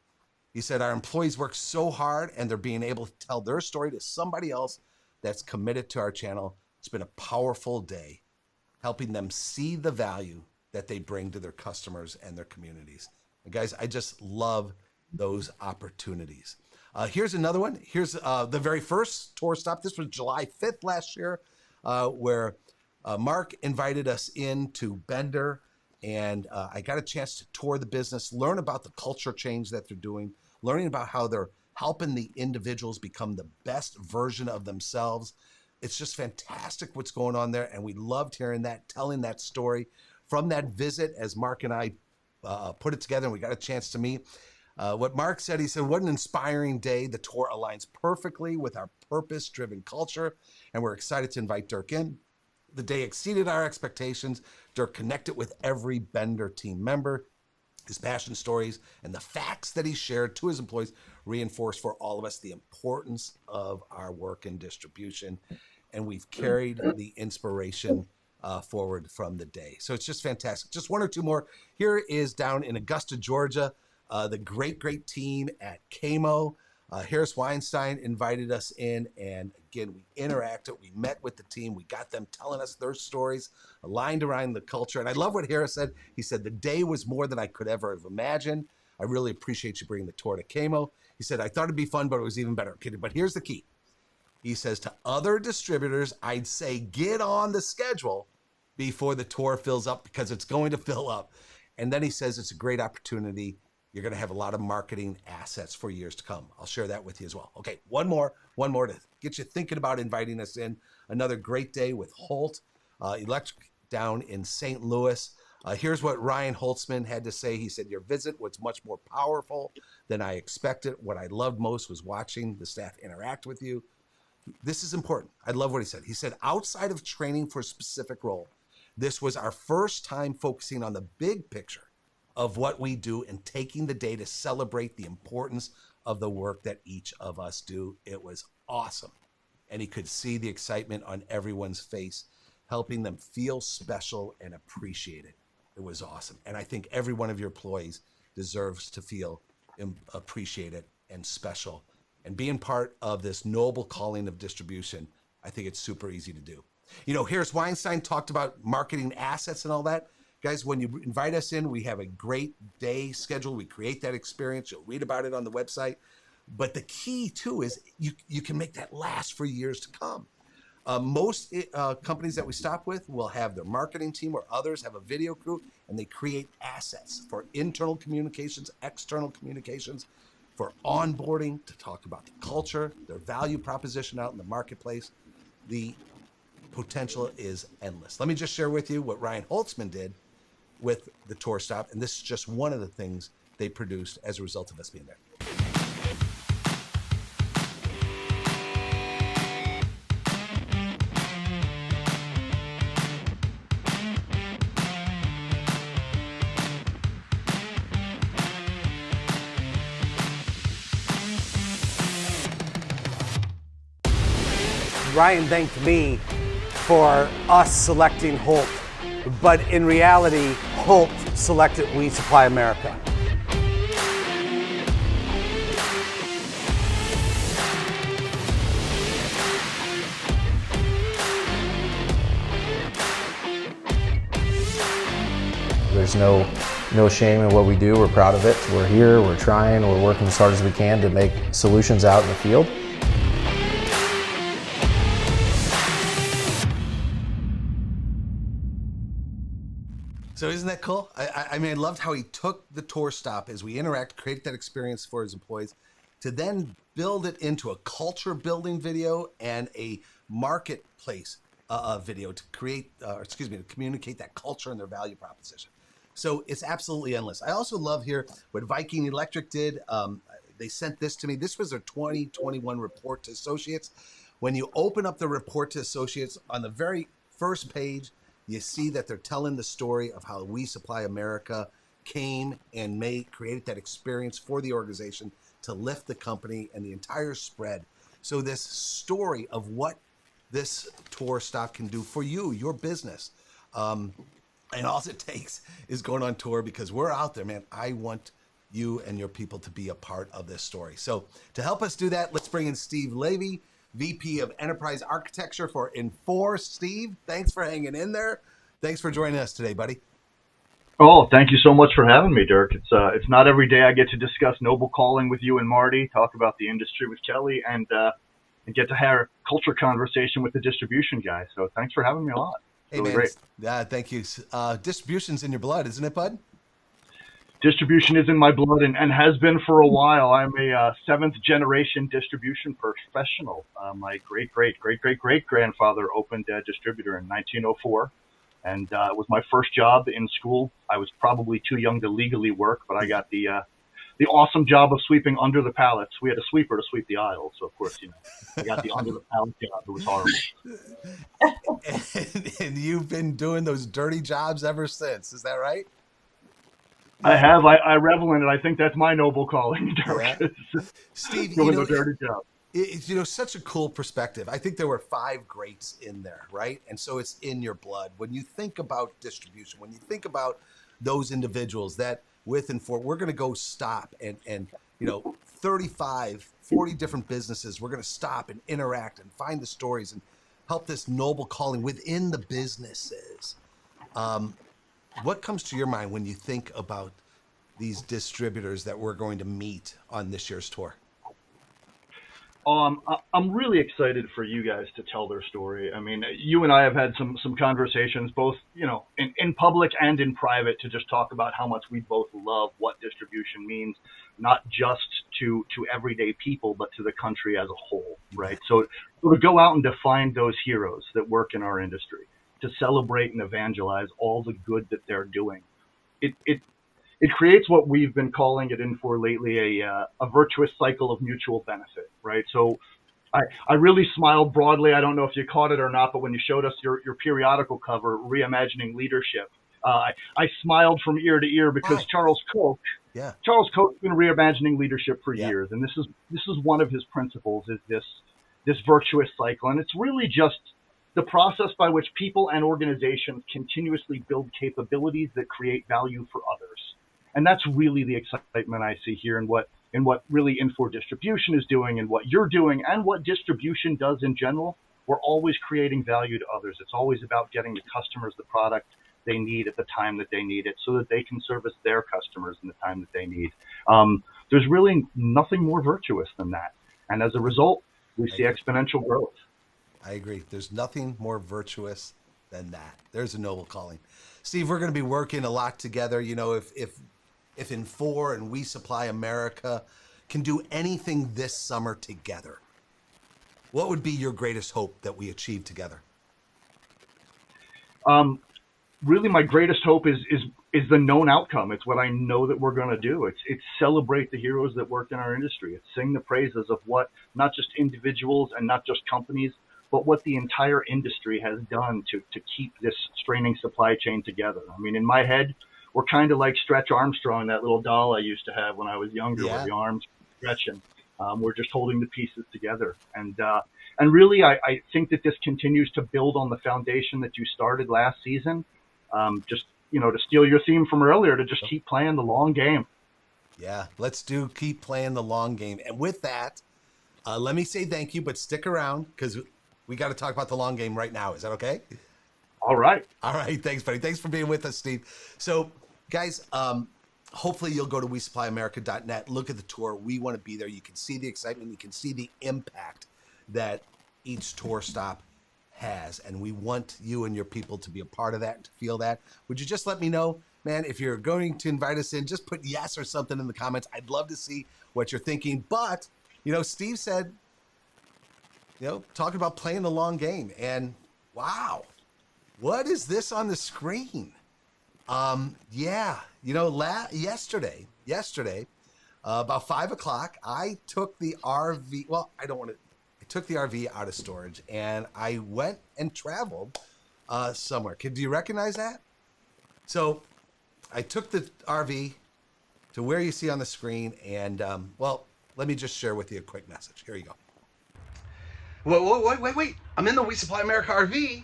He said, our employees work so hard and they're being able to tell their story to somebody else that's committed to our channel. It's been a powerful day, helping them see the value that they bring to their customers and their communities. And guys, I just love those opportunities. Here's another one. Here's the very first tour stop. This was July 5th last year, where Mark invited us into Bender, and I got a chance to tour the business, learn about the culture change that they're doing, learning about how they're helping the individuals become the best version of themselves. It's just fantastic what's going on there, and we loved hearing that, telling that story from that visit as Mark and I put it together and we got a chance to meet. What Mark said, he said, what an inspiring day. The tour aligns perfectly with our purpose-driven culture, and we're excited to invite Dirk in. The day exceeded our expectations. Dirk connected with every Bender team member. His passion stories and the facts that he shared to his employees reinforced for all of us the importance of our work in distribution. And we've carried the inspiration forward from the day. So it's just fantastic. Just one or two more. Here is down in Augusta, Georgia, the great team at Camo. Harris Weinstein invited us in, and again, we interacted, we met with the team, we got them telling us their stories, aligned around the culture. And I love what Harris said. He said, the day was more than I could ever have imagined. I really appreciate you bringing the tour to Camo. He said, I thought it'd be fun, but it was even better. But here's the key. He says, to other distributors, I'd say get on the schedule before the tour fills up, because it's going to fill up. And then he says it's a great opportunity. You're going to have a lot of marketing assets for years to come. I'll share that with you as well. Okay, one more to get you thinking about inviting us in. Another great day with Holt Electric down in St. Louis. Here's what Ryan Holtzman had to say. He said, your visit was much more powerful than I expected. What I loved most was watching the staff interact with you. This is important. I love what he said. He said, outside of training for a specific role, this was our first time focusing on the big picture of what we do and taking the day to celebrate the importance of the work that each of us do. It was awesome. And he could see the excitement on everyone's face, helping them feel special and appreciated. It was awesome. And I think every one of your employees deserves to feel appreciated and special. And being part of this noble calling of distribution, I think it's super easy to do. You know, Harris Weinstein talked about marketing assets and all that. Guys, when you invite us in, we have a great day scheduled. We create that experience. You'll read about it on the website. But the key, too, is you can make that last for years to come. Most companies that we stop with will have their marketing team, or others have a video crew, and they create assets for internal communications, external communications, for onboarding, to talk about the culture, their value proposition out in the marketplace. The potential is endless. Let me just share with you what Ryan Holtzman did with the tour stop, and this is just one of the things they produced as a result of us being there. Ryan thanked me for us selecting Holt, but in reality, Holt selected We Supply America. There's no shame in what we do. We're proud of it. We're here, we're trying, we're working as hard as we can to make solutions out in the field. So isn't that cool? I mean, I loved how he took the tour stop as we interact, create that experience for his employees, to then build it into a culture building video and a marketplace video to create, to communicate that culture and their value proposition. So it's absolutely endless. I also love here what Viking Electric did. They sent this to me. This was their 2021 report to associates. When you open up the report to associates, on the very first page, you see that they're telling the story of how We Supply America came and created that experience for the organization to lift the company and the entire spread. So this story of what this tour stop can do for you, your business. And all it takes is going on tour, because we're out there, man. I want you and your people to be a part of this story. So to help us do that, let's bring in Steve Levy, VP of Enterprise Architecture for Enforce. Steve, thanks for hanging in there. Thanks for joining us today, buddy. Oh, thank you so much for having me, Dirk. It's not every day I get to discuss noble calling with you and Marty, talk about the industry with Kelly, and get to have a culture conversation with the distribution guy. So thanks for having me a lot. Hey, Really man. great. Yeah, thank you. Distribution's in your blood, isn't it, bud? Distribution is in my blood and has been for a while. I'm a seventh generation distribution professional. My great grandfather opened a distributor in 1904. And it was my first job in school. I was probably too young to legally work, but I got the awesome job of sweeping under the pallets. We had a sweeper to sweep the aisles, so of course, I got the under the pallet job. It was horrible. And you've been doing those dirty jobs ever since. Is that right? I have. I revel in it. I think that's my noble calling, Dirk. Yeah. Steve, doing the dirty job. It's such a cool perspective. I think there were 5 greats in there, right? And so it's in your blood. When you think about distribution, when you think about those individuals that with and for, we're going to go stop and 35, 40 different businesses. We're going to stop and interact and find the stories and help this noble calling within the businesses. What comes to your mind when you think about these distributors that we're going to meet on this year's tour? I'm really excited for you guys to tell their story. I mean, you and I have had some conversations, both in public and in private, to just talk about how much we both love what distribution means, not just to everyday people, but to the country as a whole, right? So to go out and to find those heroes that work in our industry, to celebrate and evangelize all the good that they're doing, it creates what we've been calling it in for lately a virtuous cycle of mutual benefit, right? So I really smiled broadly. I don't know if you caught it or not, but when you showed us your periodical cover, Reimagining Leadership, I smiled from ear to ear because Charles Koch has been reimagining leadership for years, and this is one of his principles, is this virtuous cycle, and it's really just the process by which people and organizations continuously build capabilities that create value for others. And that's really the excitement I see here in what really Infor Distribution is doing and what you're doing and what distribution does in general. We're always creating value to others. It's always about getting the customers the product they need at the time that they need it so that they can service their customers in the time that they need. There's really nothing more virtuous than that. And as a result, we see exponential growth. I agree. There's nothing more virtuous than that. There's a noble calling. Steve, we're going to be working a lot together. If Infor and We Supply America can do anything this summer together, what would be your greatest hope that we achieve together? Really, my greatest hope is the known outcome. It's what I know that we're going to do. It's celebrate the heroes that work in our industry. It's sing the praises of what not just individuals and not just companies, but what the entire industry has done to keep this straining supply chain together. I mean, in my head, we're kind of like Stretch Armstrong, that little doll I used to have when I was younger, where the arms stretching. We're just holding the pieces together. And really, I think that this continues to build on the foundation that you started last season. To steal your theme from earlier, to just keep playing the long game. Yeah, keep playing the long game. And with that, let me say thank you, but stick around because we got to talk about the long game right now. Is that okay? All right. All right. Thanks, buddy. Thanks for being with us, Steve. So, guys, hopefully you'll go to WeSupplyAmerica.net, look at the tour. We want to be there. You can see the excitement. You can see the impact that each tour stop has. And we want you and your people to be a part of that, to feel that. Would you just let me know, man, if you're going to invite us in, just put yes or something in the comments. I'd love to see what you're thinking. But, Steve said, talking about playing the long game. And wow, what is this on the screen? Yesterday, about 5 o'clock, I took the RV. Well, I took the RV out of storage and I went and traveled somewhere. Do you recognize that? So I took the RV to where you see on the screen and, let me just share with you a quick message. Here you go. Wait. I'm in the We Supply America RV,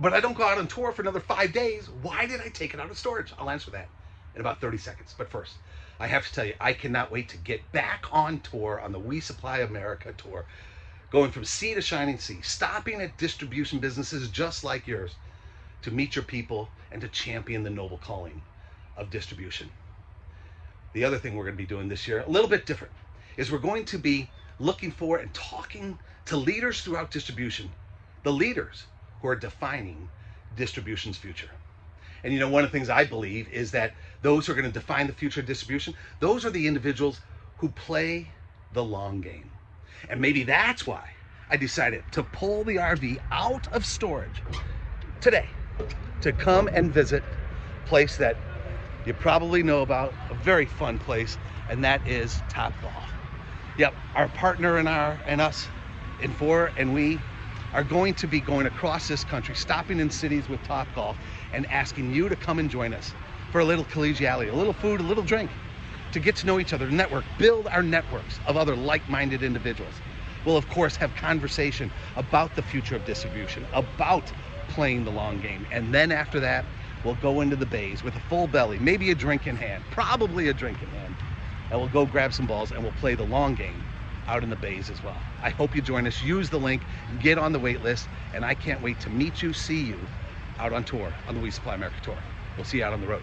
but I don't go out on tour for another 5 days. Why did I take it out of storage? I'll answer that in about 30 seconds. But first, I have to tell you, I cannot wait to get back on tour on the We Supply America tour, going from sea to shining sea, stopping at distribution businesses just like yours to meet your people and to champion the noble calling. of distribution. The other thing we're going to be doing this year, a little bit different, is we're going to be looking for and talking to leaders throughout distribution, the leaders who are defining distribution's future. And you know, one of the things I believe is that those who are going to define the future of distribution, those are the individuals who play the long game. And maybe that's why I decided to pull the RV out of storage today to come and visit a place that you probably know about, a very fun place, and that is Top Golf. Yep, our partner and us and we are going to be going across this country, stopping in cities with Top Golf and asking you to come and join us for a little collegiality, a little food, a little drink, to get to know each other, network, build our networks of other like-minded individuals. We'll of course have conversation about the future of distribution, about playing the long game. And then after that, we'll go into the bays with a full belly, maybe a drink in hand, probably a drink in hand, and we'll go grab some balls and we'll play the long game out in the bays as well. I hope you join us. Use the link, get on the wait list, and I can't wait to meet you, see you out on tour, on the We Supply America tour. We'll see you out on the road.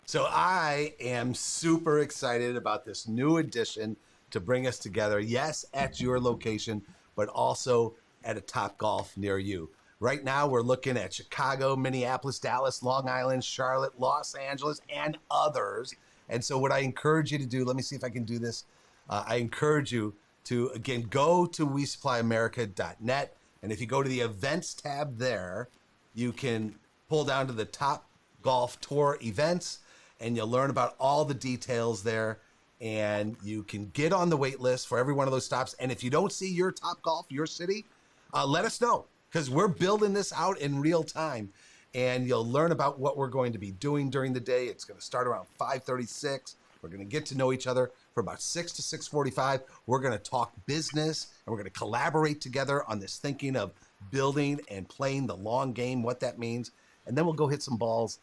So I am super excited about this new addition to bring us together. Yes, at your location, but also at a Top Golf near you. Right now, we're looking at Chicago, Minneapolis, Dallas, Long Island, Charlotte, Los Angeles, and others. And so what I encourage you to do, let me see if I can do this. I encourage you to, again, go to WeSupplyAmerica.net. And if you go to the events tab there, you can pull down to the Top Golf Tour events, and you'll learn about all the details there. And you can get on the wait list for every one of those stops. And if you don't see your Top Golf, your city, let us know, because we're building this out in real time. And you'll learn about what we're going to be doing during the day. It's going to start around 5:36. We're going to get to know each other for about 6 to 6:45. We're going to talk business, and we're going to collaborate together on this thinking of building and playing the long game, what that means. And then we'll go hit some balls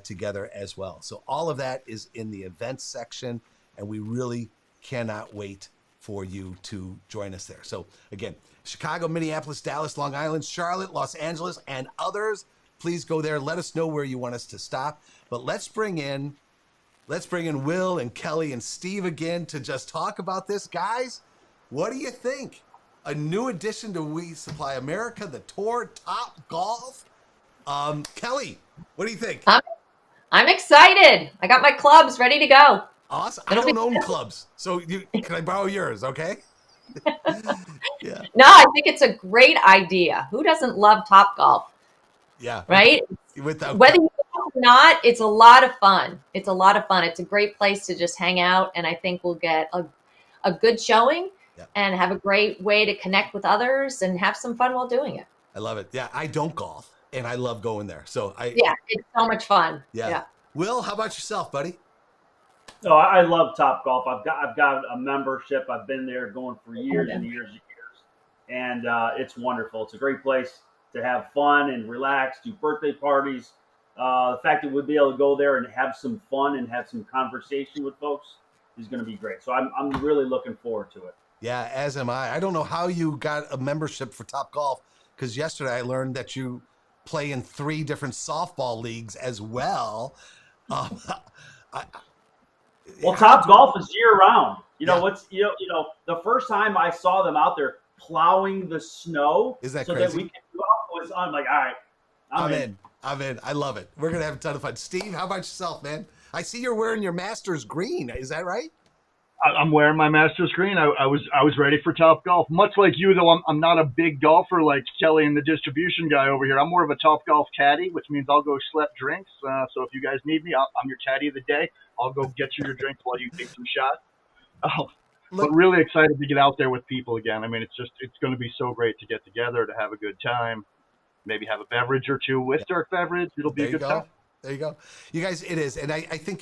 together as well. So all of that is in the events section, and we really cannot wait for you to join us there. So again, Chicago, Minneapolis, Dallas, Long Island, Charlotte, Los Angeles, and others. Please go there. Let us know where you want us to stop. But let's bring in Will and Kelly and Steve again to just talk about this. Guys, what do you think? A new addition to We Supply America, the tour, Top Golf. Kelly, what do you think? I'm excited. I got my clubs ready to go. Awesome. I don't own clubs, so can I borrow yours? Okay. Yeah. No, I think it's a great idea. Who doesn't love Top Golf? Yeah. Right? Whether you go or not, it's a lot of fun. It's a lot of fun. It's a great place to just hang out, and I think we'll get a good showing and have a great way to connect with others and have some fun while doing it. I love it. Yeah, I don't golf, and I love going there. So it's so much fun. Yeah. Will, how about yourself, buddy? No, I love Top Golf. I've got a membership. I've been there going for years and years and years, and it's wonderful. It's a great place to have fun and relax, do birthday parties. The fact that we'll be able to go there and have some fun and have some conversation with folks is going to be great. So I'm really looking forward to it. Yeah, as am I. I don't know how you got a membership for Top Golf, because yesterday I learned that you play in 3 different softball leagues as well. Top Golf is year round. You know, the first time I saw them out there plowing the snow that so crazy? that we could go out was, I'm like, all right, I'm in. I'm in. I love it. We're going to have a ton of fun. Steve, how about yourself, man? I see you're wearing your Masters green. Is that right? I'm wearing my Masters green. I was ready for Top Golf. Much like you, though, I'm not a big golfer like Kelly and the distribution guy over here. I'm more of a Top Golf caddy, which means I'll go schlep drinks. So if you guys need me, I'm your caddy of the day. I'll go get you your drinks while you take some shots. But really excited to get out there with people again. I mean, it's going to be so great to get together, to have a good time, maybe have a beverage or two with Dirk Beverage. It'll be a good time. There you go. You guys, it is. And I think,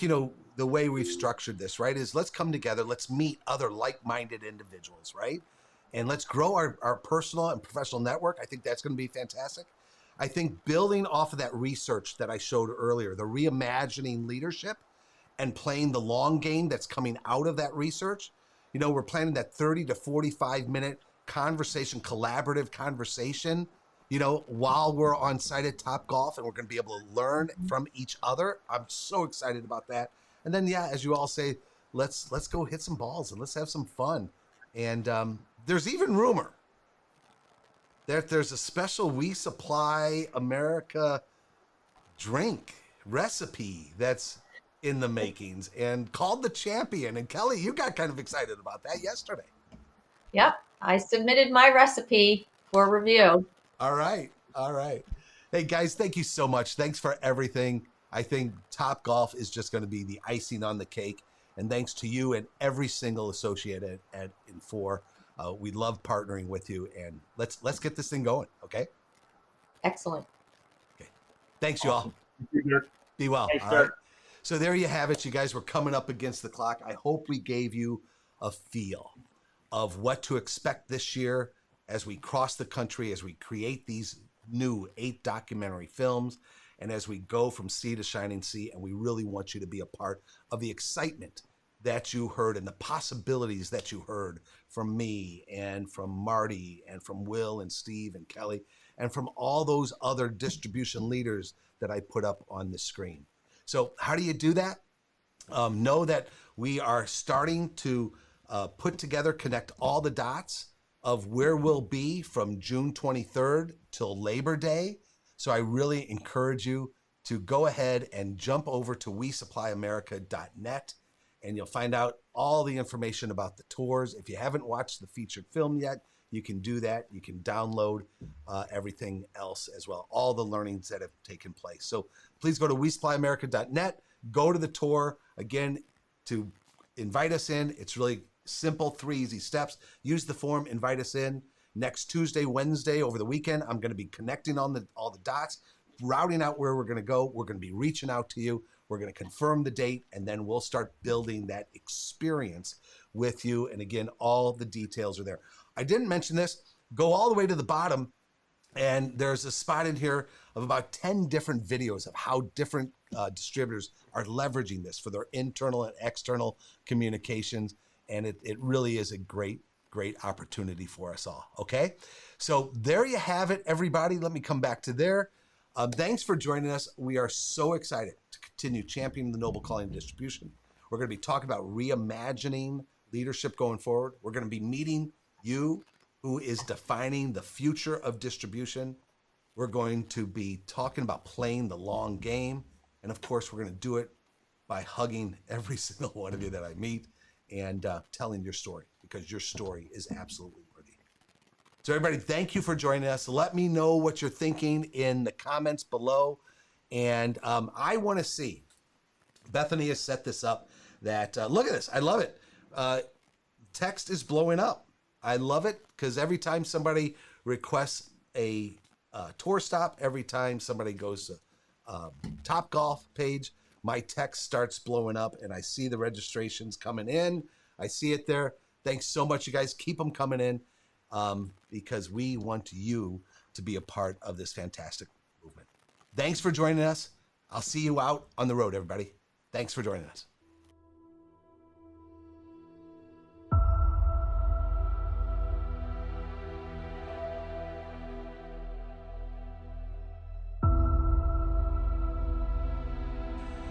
the way we've structured this, right, is let's come together, let's meet other like-minded individuals, right? And let's grow our personal and professional network. I think that's going to be fantastic. I think building off of that research that I showed earlier, the reimagining leadership and playing the long game that's coming out of that research, we're planning that 30 to 45 minute conversation, collaborative conversation while we're on site at Top Golf, and we're going to be able to learn from each other. I'm so excited about that. And then, yeah, as you all say, let's go hit some balls and let's have some fun. And there's even rumor that there's a special We Supply America drink recipe that's in the makings and called the Champion. And Kelly, you got kind of excited about that yesterday. Yep, I submitted my recipe for review. All right. Hey guys, thank you so much. Thanks for everything. I think Top Golf is just going to be the icing on the cake. And thanks to you and every single associate at Infor. We love partnering with you, and let's get this thing going. Okay. Excellent. Okay. Thanks, you all. Be well. Thanks, all Dirk. right. So there you have it. You guys were coming up against the clock. I hope we gave you a feel of what to expect this year as we cross the country, as we create these new 8 documentary films, and as we go from sea to shining sea. And we really want you to be a part of the excitement that you heard and the possibilities that you heard from me and from Marty and from Will and Steve and Kelly and from all those other distribution leaders that I put up on the screen. So how do you do that? Know that we are starting to put together, connect all the dots of where we'll be from June 23rd till Labor Day. So I really encourage you to go ahead and jump over to WeSupplyAmerica.net, and you'll find out all the information about the tours. If you haven't watched the featured film yet, you can do that. You can download everything else as well, all the learnings that have taken place. So please go to WeSupplyAmerica.net, go to the tour. Again, to invite us in, it's really simple, 3 easy steps. Use the form, invite us in. Next Tuesday, Wednesday, over the weekend, I'm going to be connecting on all the dots, routing out where we're going to go. We're going to be reaching out to you. We're going to confirm the date, and then we'll start building that experience with you. And again, all the details are there. I didn't mention this. Go all the way to the bottom, and there's a spot in here of about 10 different videos of how different distributors are leveraging this for their internal and external communications. And it really is a great opportunity for us all. Okay. So there you have it, everybody. Let me come back to there. Thanks for joining us. We are so excited to continue championing the noble calling of distribution. We're going to be talking about reimagining leadership going forward. We're going to be meeting you, who is defining the future of distribution. We're going to be talking about playing the long game. And of course, we're going to do it by hugging every single one of you that I meet and telling your story, because your story is absolutely worthy. So everybody, thank you for joining us. Let me know what you're thinking in the comments below. And I want to see, Bethany has set this up that, look at this, I love it. Text is blowing up. I love it because every time somebody requests a tour stop, every time somebody goes to Top Golf page, my text starts blowing up and I see the registrations coming in. I see it there. Thanks so much, you guys. Keep them coming in because we want you to be a part of this fantastic movement. Thanks for joining us. I'll see you out on the road, everybody. Thanks for joining us.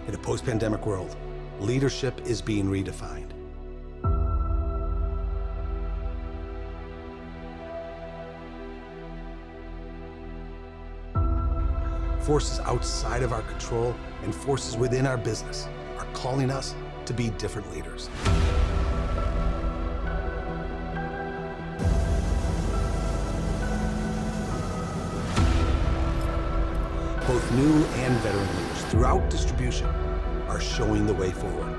In a post-pandemic world, leadership is being redefined. Forces outside of our control and forces within our business are calling us to be different leaders. Both new and veteran leaders throughout distribution are showing the way forward.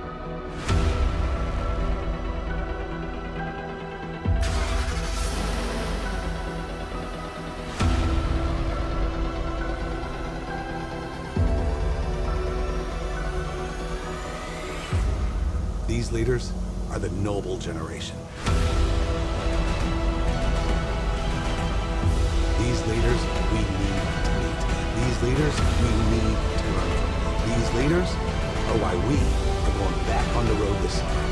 These leaders are the noble generation. These leaders we need to meet. These leaders we need to learn from. These leaders are why we are going back on the road this summer.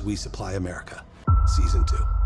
We Supply America, Season 2.